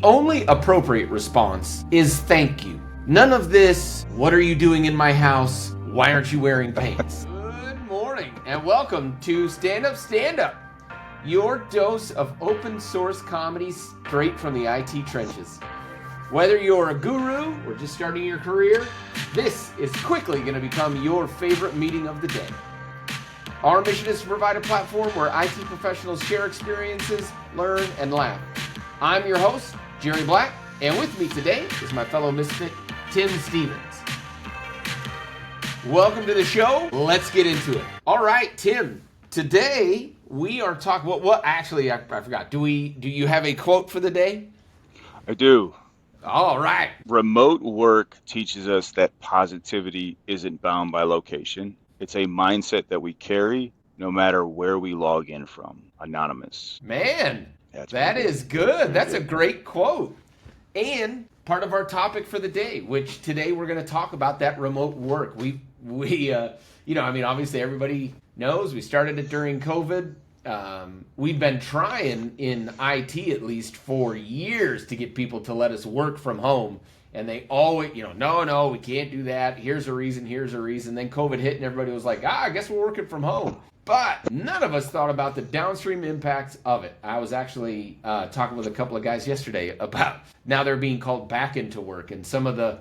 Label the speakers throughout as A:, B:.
A: only appropriate response is thank you. None of this, what are you doing in my house? Why aren't you wearing pants? Good morning and welcome to Standup, your dose of open source comedy straight from the IT trenches. Whether you're a guru or just starting your career, this is quickly going to become your favorite meeting of the day. Our mission is to provide a platform where IT professionals share experiences, learn, and laugh. I'm your host, Jerry Black, and with me today is my fellow misfit, Tim Stevens. Welcome to the show. Let's get into it. All right, Tim, today we are talking, I forgot. Do you have a quote for the day?
B: I do.
A: All right.
B: Remote work teaches us that positivity isn't bound by location. It's a mindset that we carry no matter where we log in from. Anonymous.
A: Man, that is good. That's a great quote. And part of our topic for the day, which today we're going to talk about that remote work. Obviously everybody knows we started it during COVID. We've been trying in IT at least for years to get people to let us work from home. And they always, no, we can't do that. Here's a reason. Then COVID hit and everybody was like, I guess we're working from home. But none of us thought about the downstream impacts of it. I was actually talking with a couple of guys yesterday about now they're being called back into work. And some of the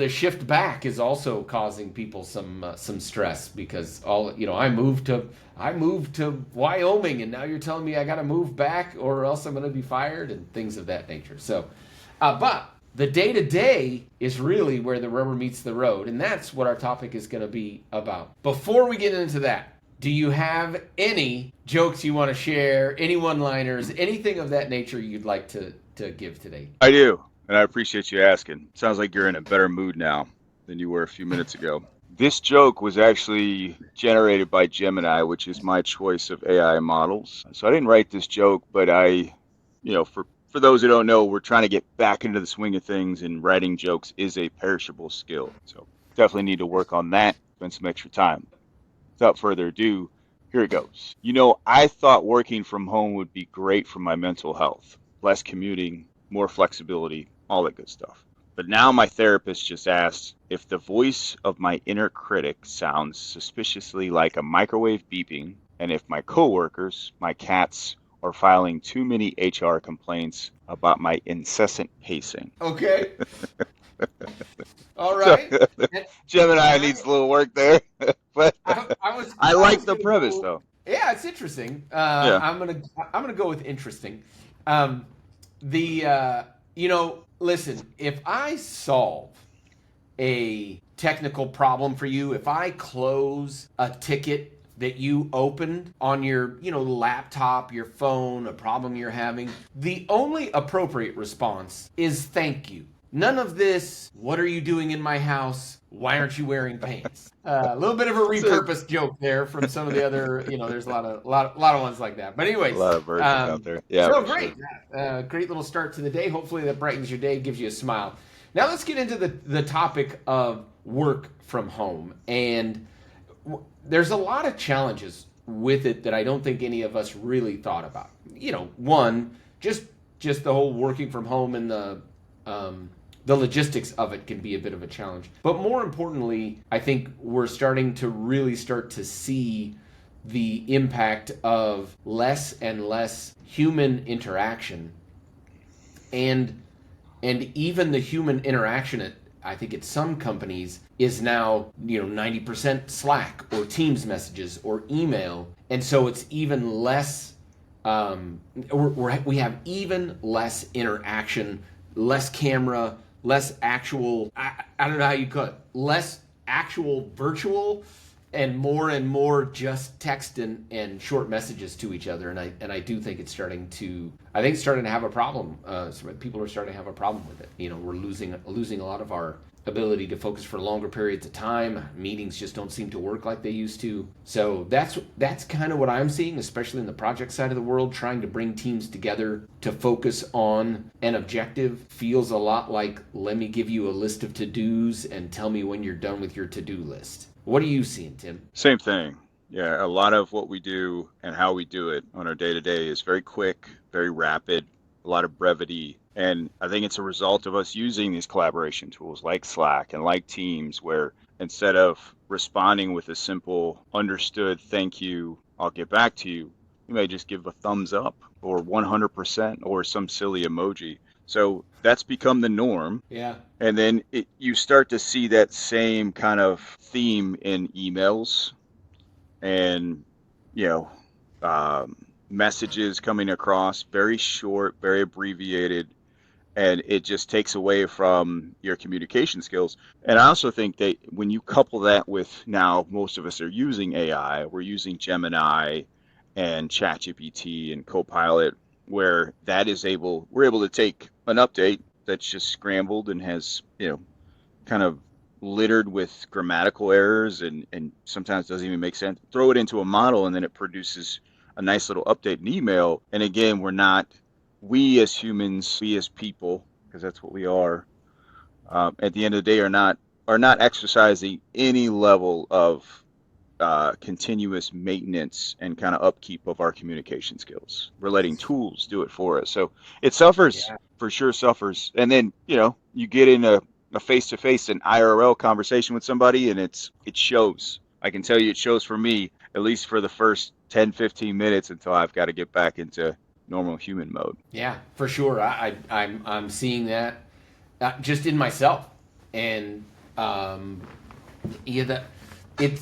A: shift back is also causing people some stress because I moved to Wyoming and now you're telling me I got to move back or else I'm going to be fired and things of that nature. So, but the day-to-day is really where the rubber meets the road, and that's what our topic is going to be about. Before we get into that, do you have any jokes you want to share, any one-liners, anything of that nature you'd like to give today?
B: I do, and I appreciate you asking. Sounds like you're in a better mood now than you were a few minutes ago. This joke was actually generated by Gemini, which is my choice of AI models. So I didn't write this joke, but for those who don't know, we're trying to get back into the swing of things, and writing jokes is a perishable skill. So definitely need to work on that, spend some extra time. Without further ado, here it goes. I thought working from home would be great for my mental health. Less commuting, more flexibility, all that good stuff. But now my therapist just asked if the voice of my inner critic sounds suspiciously like a microwave beeping, and if my coworkers, my cats, or filing too many HR complaints about my incessant pacing.
A: Okay. All right.
B: Gemini needs a little work there, but I like the premise though.
A: Yeah, it's interesting. I'm gonna go with interesting. Listen, if I solve a technical problem for you, if I close a ticket that you opened on your, laptop, your phone, a problem you're having, the only appropriate response is thank you. None of this, what are you doing in my house? Why aren't you wearing pants? A little bit of a repurposed joke there from some of the other, there's a lot of ones like that. But anyways,
B: a lot of versions out there. Yeah.
A: So great. Sure. Great little start to the day. Hopefully that brightens your day, gives you a smile. Now let's get into the topic of work from home. And there's a lot of challenges with it that I don't think any of us really thought about. One, just the whole working from home and the logistics of it can be a bit of a challenge. But more importantly, I think we're starting to see the impact of less and less human interaction, and even the human interaction I think at some companies is now 90% Slack or Teams messages or email, and so it's even less. We have even less interaction, less camera, less actual. I don't know how you call it. Less actual virtual, and more just text and short messages to each other. And I do think it's starting to have a problem. People are starting to have a problem with it. We're losing a lot of our ability to focus for longer periods of time. Meetings just don't seem to work like they used to. So that's kind of what I'm seeing, especially in the project side of the world. Trying to bring teams together to focus on an objective feels a lot like, let me give you a list of to-dos and tell me when you're done with your to-do list. What are you seeing, Tim?
B: Same thing. Yeah, a lot of what we do and how we do it on our day-to-day is very quick, very rapid, a lot of brevity. And I think it's a result of us using these collaboration tools like Slack and like Teams, where instead of responding with a simple understood, thank you, I'll get back to you, you may just give a thumbs up or 100% or some silly emoji. So that's become the norm.
A: Yeah.
B: And then you start to see that same kind of theme in emails and, you know, um, messages coming across very short, very abbreviated, and it just takes away from your communication skills. And I also think that when you couple that with, now most of us are using AI, we're using Gemini and ChatGPT and Copilot, where we're able to take an update that's just scrambled and has, kind of littered with grammatical errors and sometimes doesn't even make sense. Throw it into a model and then it produces a nice little update in email. And again, we as humans, we as people, because that's what we are, at the end of the day, are not exercising any level of continuous maintenance and kind of upkeep of our communication skills. We're letting tools do it for us. So it suffers,
A: Yeah.
B: for sure suffers. And then, you get in a face-to-face and IRL conversation with somebody and it shows. I can tell you it shows for me, at least for the first 10, 15 minutes until I've got to get back into normal human mode.
A: Yeah, for sure. I'm seeing that just in myself, and yeah, that it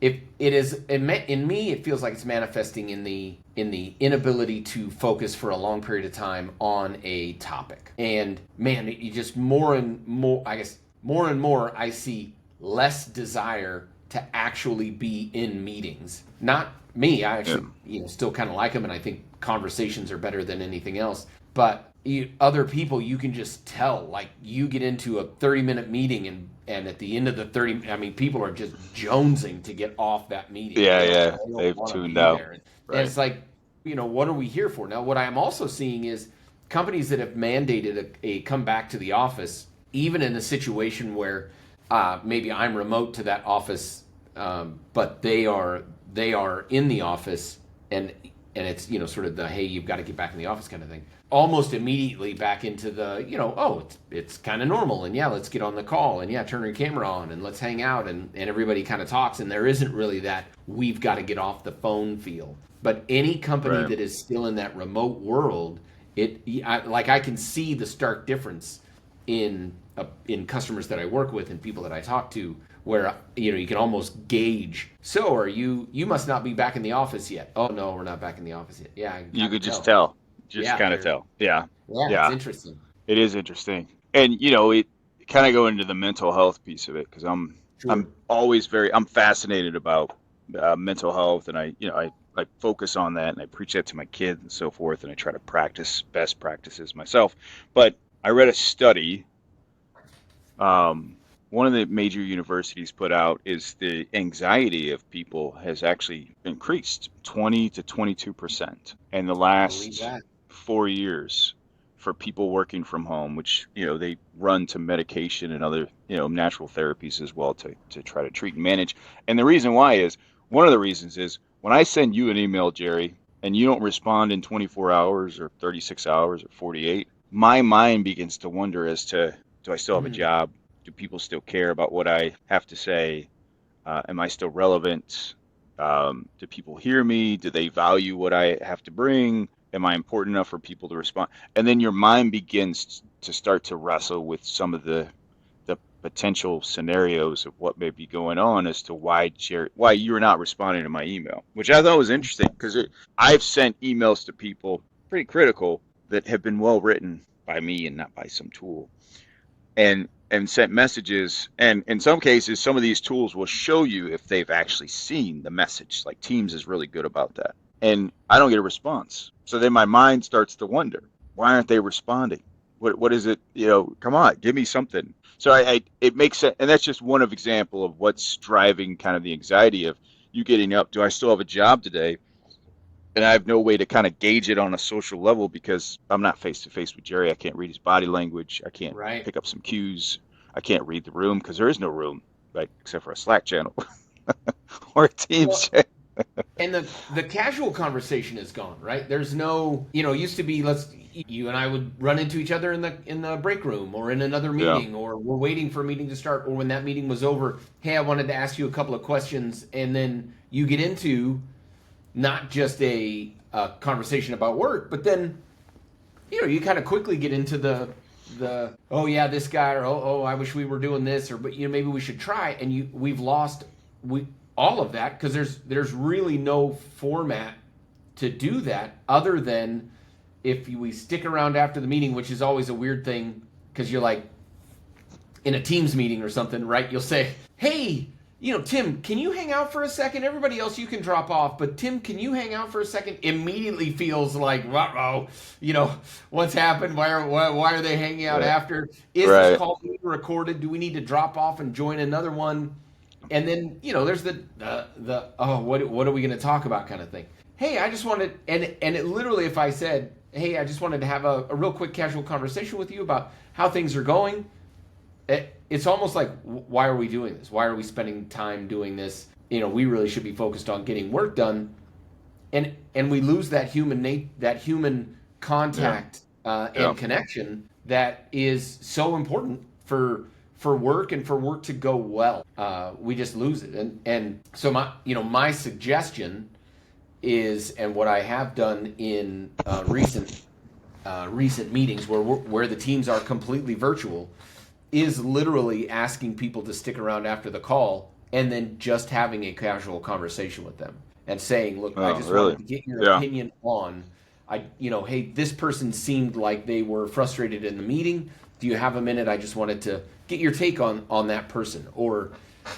A: if it is in me, it feels like it's manifesting in the inability to focus for a long period of time on a topic. And man, you just more and more, I guess, more and more, I see less desire to actually be in meetings. Not me. I
B: Yeah.
A: actually, still kind of like them, and I think conversations are better than anything else. But other people, you can just tell. Like you get into a 30-minute meeting, and at the end of the 30, I mean, people are just jonesing to get off that meeting.
B: Yeah, yeah.
A: They don't
B: They've
A: want to
B: tuned
A: be
B: out.
A: there. And
B: Right.
A: it's like, what are we here for? Now, what I'm also seeing is companies that have mandated a come back to the office, even in a situation where maybe I'm remote to that office, but they are in the office, and it's sort of the, hey, you've got to get back in the office kind of thing. Almost immediately back into the, oh, it's kind of normal, and yeah, let's get on the call, and yeah, turn your camera on, and let's hang out, and everybody kind of talks, and there isn't really that we've got to get off the phone feel. But any company
B: Right.
A: that is still in that remote world, I can see the stark difference in customers that I work with and people that I talk to, where you can almost gauge. So are you? You must not be back in the office yet. Oh no, we're not back in the office yet. Yeah, I can
B: You
A: kind of
B: could just
A: tell.
B: tell. Just
A: Yeah,
B: kind of tell. Yeah.
A: yeah, it's
B: Yeah.
A: interesting.
B: It is interesting. And it kind of go into the mental health piece of it because I'm
A: Sure.
B: always I'm fascinated about mental health, and I focus on that and I preach that to my kids and so forth, and I try to practice best practices myself. But I read a study, one of the major universities put out, is the anxiety of people has actually increased 20 to 22% in the
A: I believe
B: last
A: that.
B: 4 years for people working from home, which, they run to medication and other, natural therapies as well to try to treat and manage. And the reason why is, one of the reasons is, when I send you an email, Jerry, and you don't respond in 24 hours or 36 hours or 48, my mind begins to wonder as to, do I still have a
A: Mhm.
B: job? Do people still care about what I have to say? Am I still relevant? Do people hear me? Do they value what I have to bring? Am I important enough for people to respond? And then your mind begins to start to wrestle with some of the potential scenarios of what may be going on as to why you're not responding to my email, which I thought was interesting because I've sent emails to people pretty critical that have been well written by me and not by some tool, and sent messages, and in some cases some of these tools will show you if they've actually seen the message, like Teams is really good about that, and I don't get a response. So then my mind starts to wonder, why aren't they responding? What is it? Come on, give me something. So it makes sense, and that's just one of example of what's driving kind of the anxiety of you getting up, do I still have a job today? And I have no way to kind of gauge it on a social level because I'm not face to face with Jerry. I can't read his body language. I can't
A: Right.
B: pick up some cues. I can't read the room because there is no room, like except for a Slack channel or a Teams
A: Well,
B: chat.
A: And the casual conversation is gone, right? There's no, it used to be you and I would run into each other in the break room or in another
B: Yeah.
A: meeting, or we're waiting for a meeting to start, or when that meeting was over, hey, I wanted to ask you a couple of questions, and then you get into not just a conversation about work, but then you kind of quickly get into the oh yeah, this guy, or oh I wish we were doing this, or but maybe we should try, and we've lost all of that because there's really no format to do that other than if we stick around after the meeting, which is always a weird thing because you're like in a Teams meeting or something, right? You'll say, hey, Tim, can you hang out for a second? Everybody else, you can drop off, but Tim, can you hang out for a second? Immediately feels like, uh-oh, what's happened? Why are they hanging out after? Is this call being recorded? Do we need to drop off and join another one? And then, there's the what are we going to talk about kind of thing. Hey, I just wanted, and it literally, if I said, hey, I just wanted to have a real quick casual conversation with you about how things are going, it's almost like, why are we doing this? Why are we spending time doing this? We really should be focused on getting work done, and we lose that human contact and connection that is so important for work and for work to go well. We just lose it, and so my suggestion is, and what I have done in recent meetings where the teams are completely virtual, is literally asking people to stick around after the call and then just having a casual conversation with them and saying, look, I just wanted to get your opinion on, hey, this person seemed like they were frustrated in the meeting. Do you have a minute? I just wanted to get your take on that person. Or,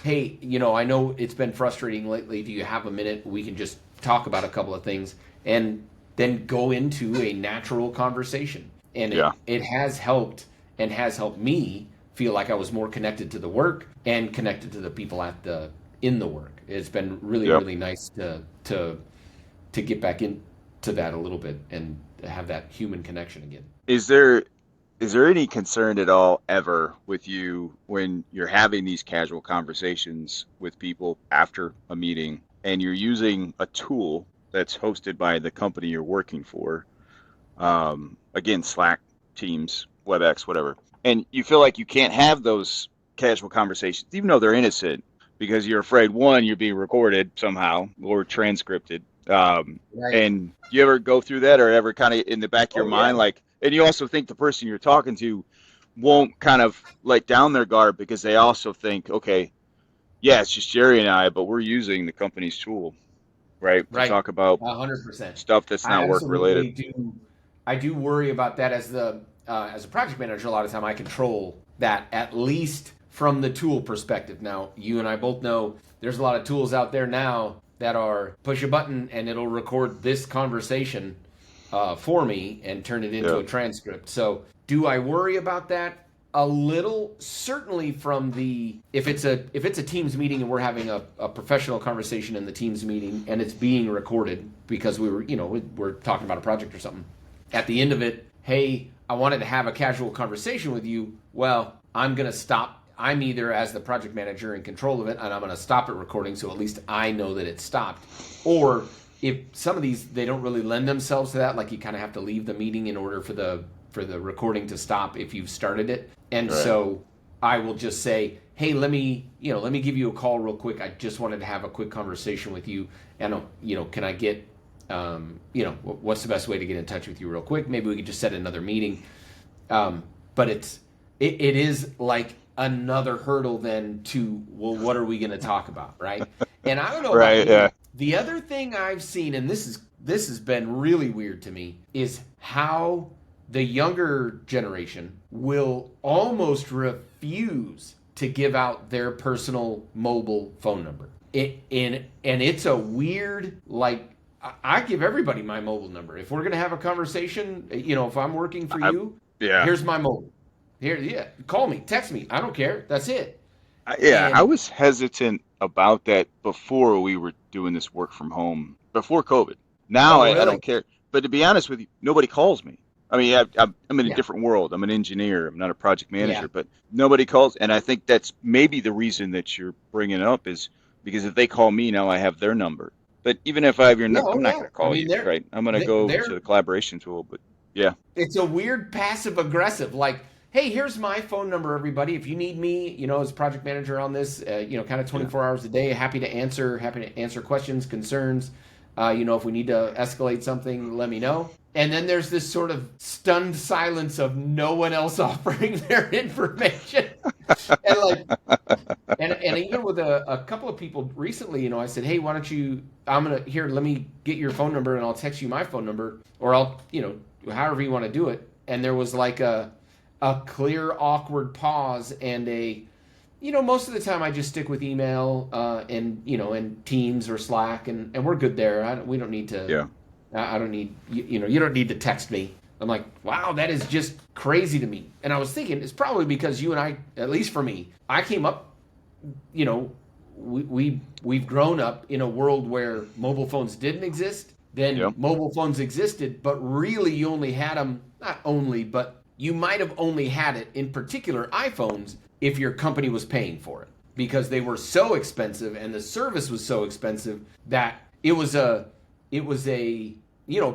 A: hey, I know it's been frustrating lately. Do you have a minute? We can just talk about a couple of things and then go into a natural conversation. And it has helped me feel like I was more connected to the work and connected to the people in the work. It's been really, really nice to get back into that a little bit and have that human connection again.
B: Is there any concern at all ever with you when you're having these casual conversations with people after a meeting and you're using a tool that's hosted by the company you're working for? Again, Slack, Teams, WebEx, whatever. And you feel like you can't have those casual conversations, even though they're innocent, because you're afraid, one, you're being recorded somehow or transcripted. And you ever go through that, or ever kind of in the back of your mind, like, and you also think the person you're talking to won't kind of let down their guard because they also think, okay, yeah, it's just Jerry and I, but we're using the company's tool, right? To talk about
A: 100%
B: stuff that's not work related.
A: I do worry about that as a project manager. A lot of time I control that, at least from the tool perspective. Now, you and I both know there's a lot of tools out there now that are push a button and it'll record this conversation for me and turn it into a transcript. So do I worry about that? A little, certainly from if it's a Teams meeting and we're having a professional conversation in the Teams meeting and it's being recorded because we're talking about a project or something. At the end of it, hey, I wanted to have a casual conversation with you. Well, I'm going to stop. I'm either, as the project manager, in control of it, and I'm going to stop it recording so at least I know that it stopped. Or if some of these, they don't really lend themselves to that, like you kind of have to leave the meeting in order for the recording to stop if you've started it. And so I will just say, hey, let me give you a call real quick. I just wanted to have a quick conversation with you. And, can I get, what's the best way to get in touch with you real quick? Maybe we could just set another meeting. But it is like another hurdle then to, well, what are we going to talk about, right? And I don't know about you. The other thing I've seen, and this has been really weird to me, is how the younger generation will almost refuse to give out their personal mobile phone number. And it's a weird, like, I give everybody my mobile number. If we're going to have a conversation, if I'm working for you, here's my mobile. Here, call me, text me. I don't care. That's it.
B: I was hesitant about that before we were doing this work from home, before COVID. Now I don't care. But to be honest with you, nobody calls me. I mean, I'm in a different world. I'm an engineer. I'm not a project manager, but nobody calls. And I think that's maybe the reason that you're bringing it up is because if they call me now, I have their number. But even if I have your,
A: Yeah,
B: I'm
A: oh
B: not
A: yeah.
B: going to
A: I
B: call
A: mean,
B: you, right? I'm going to go to
A: they're
B: the collaboration tool. But yeah,
A: it's a weird passive aggressive, like, hey, here's my phone number, everybody. If you need me, as project manager on this, kind of
B: yeah,
A: 24 hours a day, happy to answer questions, concerns. If we need to escalate something, let me know. And then there's this sort of stunned silence of no one else offering their information. And like, and even with a couple of people recently, I said, hey, why don't you, let me get your phone number and I'll text you my phone number, or I'll, however you want to do it. And there was like a clear, awkward pause and most of the time I just stick with email, and Teams or Slack, and we're good there. We don't need to,
B: yeah.
A: I don't need, you don't need to text me. I'm like, wow, that is just crazy to me. And I was thinking it's probably because you and I, at least for me, I came up, you know, we've grown up in a world where mobile phones didn't exist. Then
B: Yep.
A: mobile phones existed, but really you only had them, not only, but you might have only had it, in particular iPhones, if your company was paying for it, because they were so expensive and the service was so expensive that it was a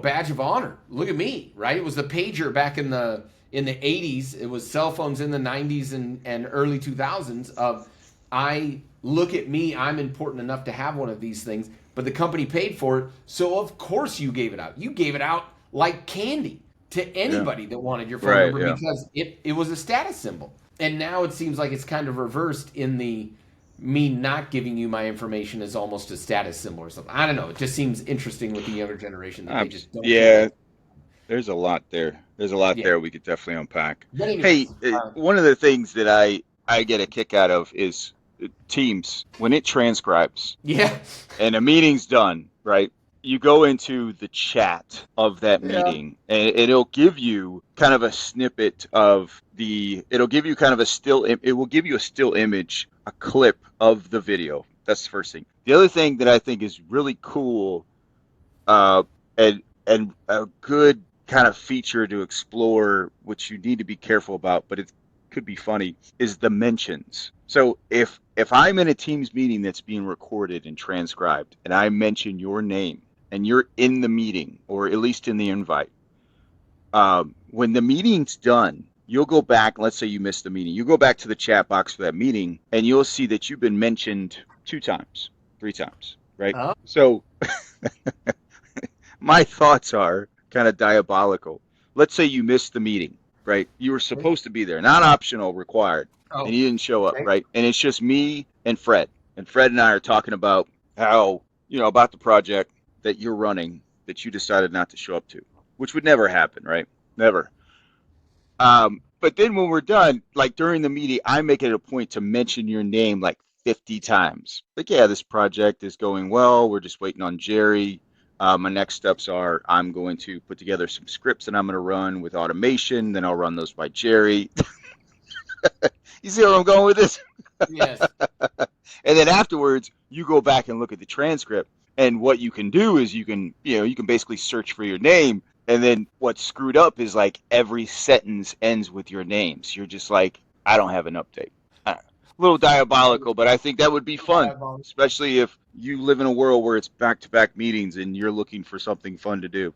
A: badge of honor. Look at me, right? It was the pager back in the 80s. It was cell phones in the 90s and early 2000s of, I look at me, I'm important enough to have one of these things, but the company paid for it, so of course you gave it out. You gave it out like candy to
B: Yeah.
A: anybody that wanted your phone
B: Right.
A: number
B: Yeah.
A: because it was a status symbol. And now it seems like it's kind of reversed in the, me not giving you my information is almost a status symbol or something. I don't know. It just seems interesting with the younger generation that they just don't get
B: Yeah.
A: that.
B: There's a lot there. There's a lot
A: Yeah.
B: there we could definitely unpack.
A: But
B: Hey,
A: anyways,
B: one of the things that I get a kick out of is Teams when it transcribes
A: yeah.
B: and a meeting's done, right? You go into the chat of that
A: Yeah.
B: meeting and it'll give you kind of a snippet of it'll give you kind of it will give you a still image, a clip of the video. That's the first thing. The other thing that I think is really cool, uh, and a good kind of feature to explore, which you need to be careful about, but it could be funny, is the mentions. So if I'm in a Teams meeting that's being recorded and transcribed, and I mention your name, and you're in the meeting, or at least in the invite, when the meeting's done, you'll go back. Let's say you missed the meeting. You go back to the chat box for that meeting, and you'll see that you've been mentioned 2 times, 3 times, right?
A: Oh,
B: So my thoughts are kind of diabolical. Let's say you missed the meeting, right? You were supposed to be there, not optional, required, and
A: oh,
B: you didn't show up,
A: okay.
B: right? And it's just me and Fred. And Fred and I are talking about how, about the project that you're running that you decided not to show up to, which would never happen, right? Never. But then when we're done, like during the meeting, I make it a point to mention your name like 50 times. Like, yeah, this project is going well. We're just waiting on Jerry. My next steps are I'm going to put together some scripts and I'm going to run with automation. Then I'll run those by Jerry. You see where I'm going with this?
A: Yes.
B: And then afterwards, you go back and look at the transcript. And what you can do is you can basically search for your name. And then what's screwed up is like every sentence ends with your name. So you're just like, I don't have an update. A little diabolical, but I think that would be fun, especially if you live in a world where it's back-to-back meetings and you're looking for something fun to do,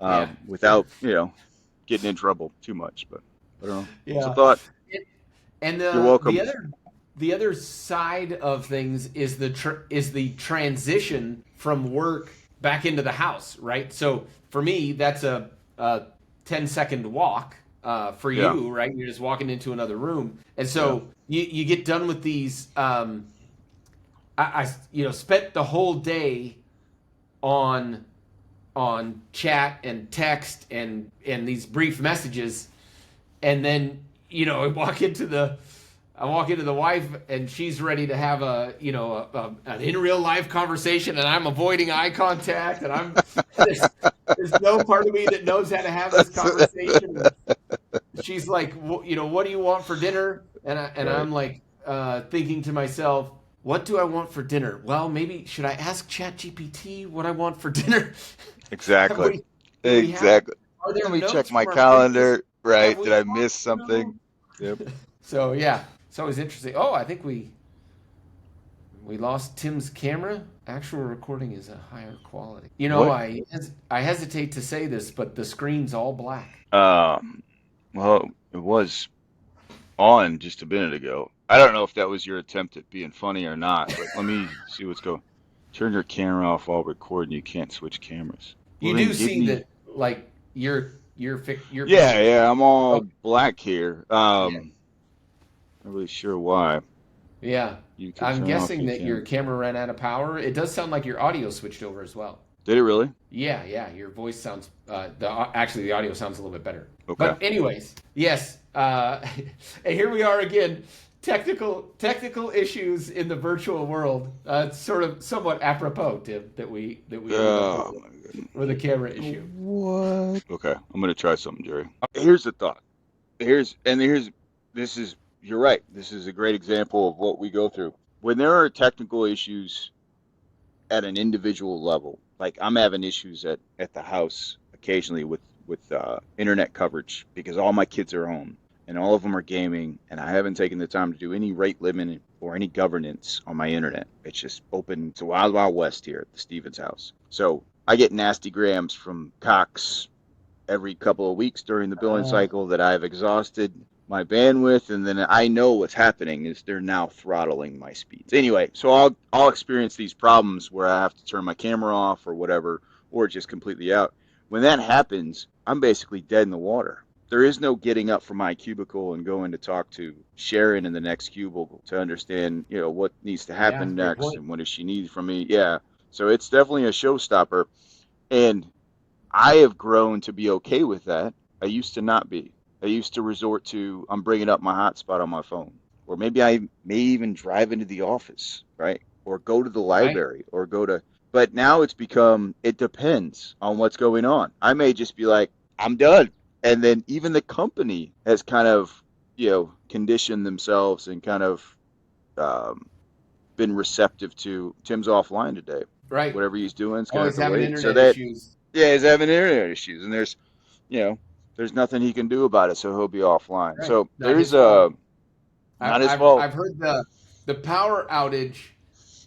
A: Yeah.
B: without, getting in trouble too much. But I don't know. It's a
A: Yeah.
B: thought.
A: And
B: You're
A: the
B: welcome.
A: other side of things is the transition from work back into the house, right? So for me, that's a 10-second walk. For
B: Yeah.
A: you, right? You're just walking into another room, and
B: Yeah.
A: so you get done with these. I spent the whole day on chat and text and these brief messages, and then I walk into the wife and she's ready to have an in real life conversation, and I'm avoiding eye contact, and there's no part of me that knows how to have this
B: That's
A: conversation. She's like, what do you want for dinner? And
B: right.
A: I'm like, thinking to myself, what do I want for dinner? Well, maybe should I ask ChatGPT what I want for dinner? Have
B: Exactly.
A: we do we have
B: Exactly.
A: are
B: Let
A: there
B: me check
A: notes
B: my
A: from our previous
B: calendar.
A: have
B: Right.
A: we
B: Did I
A: talked
B: miss something? Yep.
A: So yeah, it's always interesting. Oh, I think we We lost Tim's camera. Actual recording is a higher quality. You know,
B: What?
A: I hesitate to say this, but the screen's all black.
B: Well, it was on just a minute ago. I don't know if that was your attempt at being funny or not, but let me see what's going. Turn your camera off while recording. You can't switch cameras. Well,
A: You
B: then
A: do
B: give
A: see
B: me.
A: that, like your
B: Yeah,
A: pictures.
B: yeah, I'm all
A: Okay.
B: black here.
A: Yeah.
B: Not really sure why.
A: Yeah.
B: You could
A: I'm
B: turn off
A: guessing
B: your
A: that your
B: camera.
A: camera ran out of power. It does sound like your audio switched over as well.
B: Did it really?
A: Yeah, yeah. Your voice sounds actually the audio sounds a little bit better.
B: Okay.
A: But anyways, yes. And here we are again. Technical issues in the virtual world. Sort of somewhat apropos, Tim, that we ended up
B: Oh my goodness.
A: with a camera issue.
B: What? Okay, I'm gonna try something, Jerry. Here's the thought. Here's this is you're right. This is a great example of what we go through. When there are technical issues at an individual level, like I'm having issues at the house occasionally with internet coverage because all my kids are home and all of them are gaming, and I haven't taken the time to do any rate limit or any governance on my internet. It's just open. It's a wild, wild west here at the Stevens house. So I get nasty grams from Cox every couple of weeks during the billing
A: Uh,
B: cycle that I've exhausted my bandwidth, and then I know what's happening is they're now throttling my speeds. Anyway, so I'll experience these problems where I have to turn my camera off or whatever, or just completely out. When that happens, I'm basically dead in the water. There is no getting up from my cubicle and going to talk to Sharon in the next cubicle to understand, what needs to
A: yeah,
B: happen
A: great
B: next
A: point.
B: and what does she need from me. Yeah. So it's definitely a showstopper. And I have grown to be okay with that. I used to not be. I used to resort to, I'm bringing up my hotspot on my phone. Or maybe I may even drive into the office, right? Or go to the
A: Right?
B: library but now it's become, it depends on what's going on. I may just be like, I'm done. And then even the company has kind of, conditioned themselves and kind of um, been receptive to Tim's offline today.
A: Right.
B: Whatever he's doing is going to have
A: Always
B: to
A: having
B: wait. So
A: internet
B: that,
A: issues.
B: yeah, he's having internet issues, and you know, there's nothing he can do about it, so he'll be offline.
A: Right.
B: So
A: Not
B: there's
A: his fault.
B: not his fault.
A: I've heard the power outage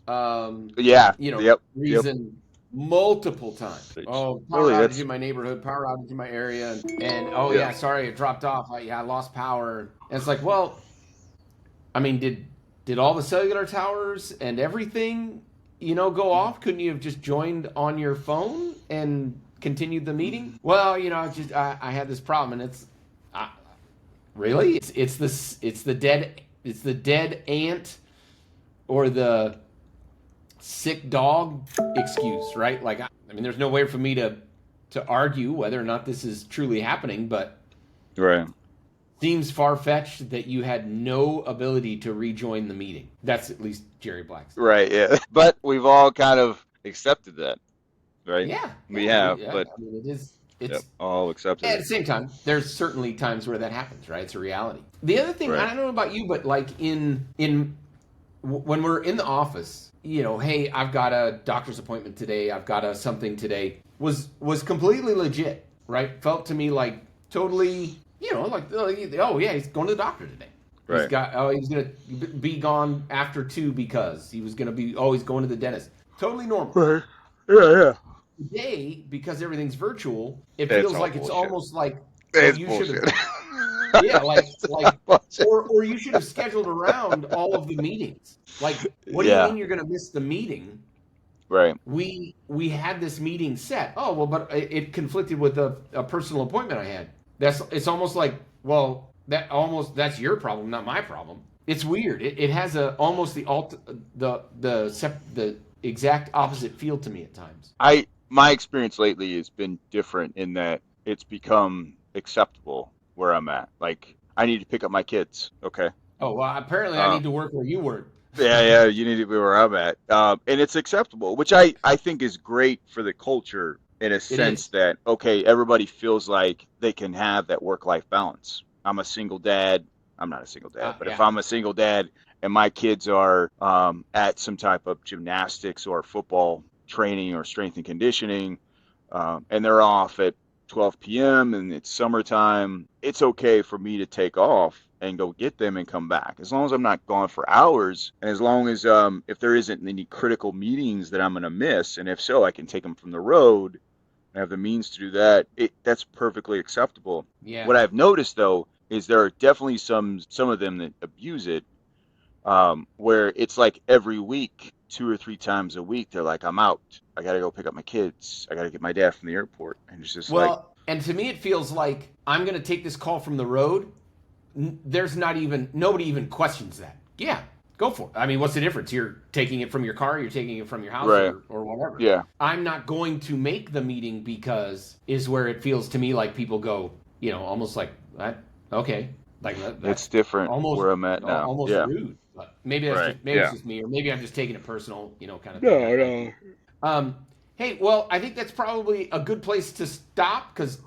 A: um,
B: Yeah, yep, yep.
A: reason multiple times. Oh, power
B: Really,
A: outage
B: that's
A: in my neighborhood, power outage in my area, and oh
B: yeah,
A: yeah, sorry, it dropped off. I lost power. And it's like, well, I mean, did all the cellular towers and everything, go off? Couldn't you have just joined on your phone and continued the meeting? Well, I had this problem, and uh, really, it's the dead ant or the sick dog excuse, right? Like, I mean, there's no way for me to argue whether or not this is truly happening, but
B: right,
A: seems far fetched that you had no ability to rejoin the meeting. That's at least Jerry Black's.
B: right, yeah. But we've all kind of accepted that, right?
A: Yeah,
B: We
A: yeah,
B: have,
A: I
B: but
A: mean, it is.
B: yep,
A: It's
B: all accepted
A: at
B: it.
A: the same time, there's certainly times where that happens, right? It's a reality. The other thing, I
B: Right.
A: don't know about you, but like when we're in the office, hey, I've got a doctor's appointment today, I've got a something today, was completely legit, right? Felt to me like totally, like, oh yeah, he's going to the doctor today.
B: Right.
A: He's gonna be gone after 2 because he was gonna be, he's going to the dentist. Totally normal.
B: Right. Yeah, yeah.
A: Today, because everything's virtual, it
B: It's
A: feels
B: all
A: like it's
B: bullshit.
A: almost like, well,
B: It's
A: you should have,
B: bullshit.
A: yeah,
B: It's all bullshit.
A: or you should have scheduled around all of the meetings. Like, what do you
B: Yeah.
A: mean you're going to miss the meeting?
B: Right.
A: We had this meeting set. Oh well, but it conflicted with a personal appointment I had. It's almost like, well, that's your problem, not my problem. It's weird. It has a almost the exact opposite feel to me at times.
B: My experience lately has been different in that it's become acceptable where I'm at. Like I need to pick up my kids. Okay.
A: Oh well, apparently I
B: Uh,
A: need to work where you work.
B: yeah, you need to be where I'm at. And it's acceptable, which I think is great for the culture in a
A: It
B: sense
A: is.
B: that, okay, everybody feels like they can have that work-life balance. I'm a single dad. I'm not a single dad, but if
A: Yeah.
B: I'm a single dad and my kids are at some type of gymnastics or football training or strength and conditioning, and they're off at 12 p.m. and it's summertime, it's okay for me to take off and go get them and come back. As long as I'm not gone for hours, and as long as if there isn't any critical meetings that I'm going to miss, and if so, I can take them from the road and have the means to do that, that's perfectly acceptable.
A: Yeah.
B: What I've noticed though is there are definitely some of them that abuse it, where it's like every week, 2 or 3 times a week, they're like, I'm out. I got to go pick up my kids. I got to get my dad from the airport. And it's just like,
A: Well, and to me, it feels like I'm going to take this call from the road. There's nobody even questions that. Yeah, go for it. I mean, what's the difference? You're taking it from your car, you're taking it from your house,
B: right.
A: or whatever.
B: Yeah.
A: I'm not going to make the meeting because is where it feels to me like people go, almost like, okay. Like that's
B: It's different
A: almost
B: where I'm at now.
A: almost
B: Yeah.
A: rude. But maybe that's
B: Right.
A: just maybe it's
B: Yeah.
A: just me, or maybe I'm just taking it personal, kind of thing.
B: No.
A: Hey, well, I think that's probably a good place to stop because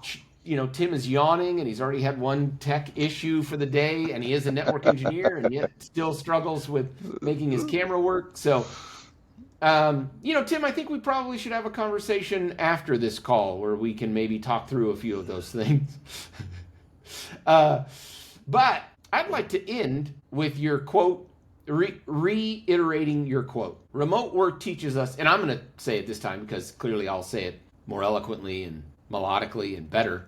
A: Tim is yawning and he's already had one tech issue for the day, and he is a network engineer and yet still struggles with making his camera work. So, Tim, I think we probably should have a conversation after this call where we can maybe talk through a few of those things. But I'd like to end with your quote, reiterating your quote. Remote work teaches us, and I'm going to say it this time because clearly I'll say it more eloquently and melodically and better.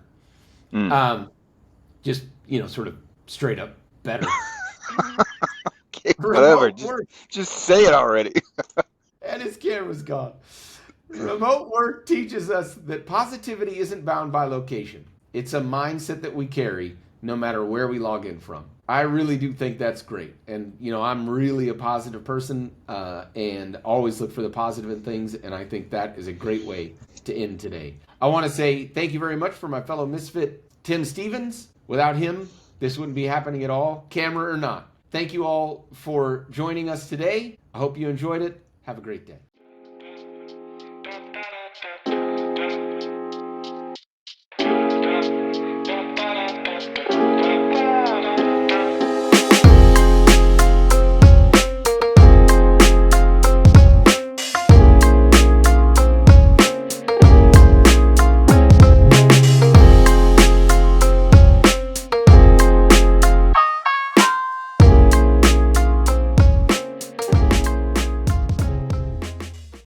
A: Just, sort of straight up better.
B: Okay, whatever. Just say it already.
A: And his camera's gone. Remote work teaches us that positivity isn't bound by location. It's a mindset that we carry no matter where we log in from. I really do think that's great. And, I'm really a positive person and always look for the positive in things. And I think that is a great way to end today. I want to say thank you very much for my fellow misfit, Tim Stevens. Without him, this wouldn't be happening at all, camera or not. Thank you all for joining us today. I hope you enjoyed it. Have a great day.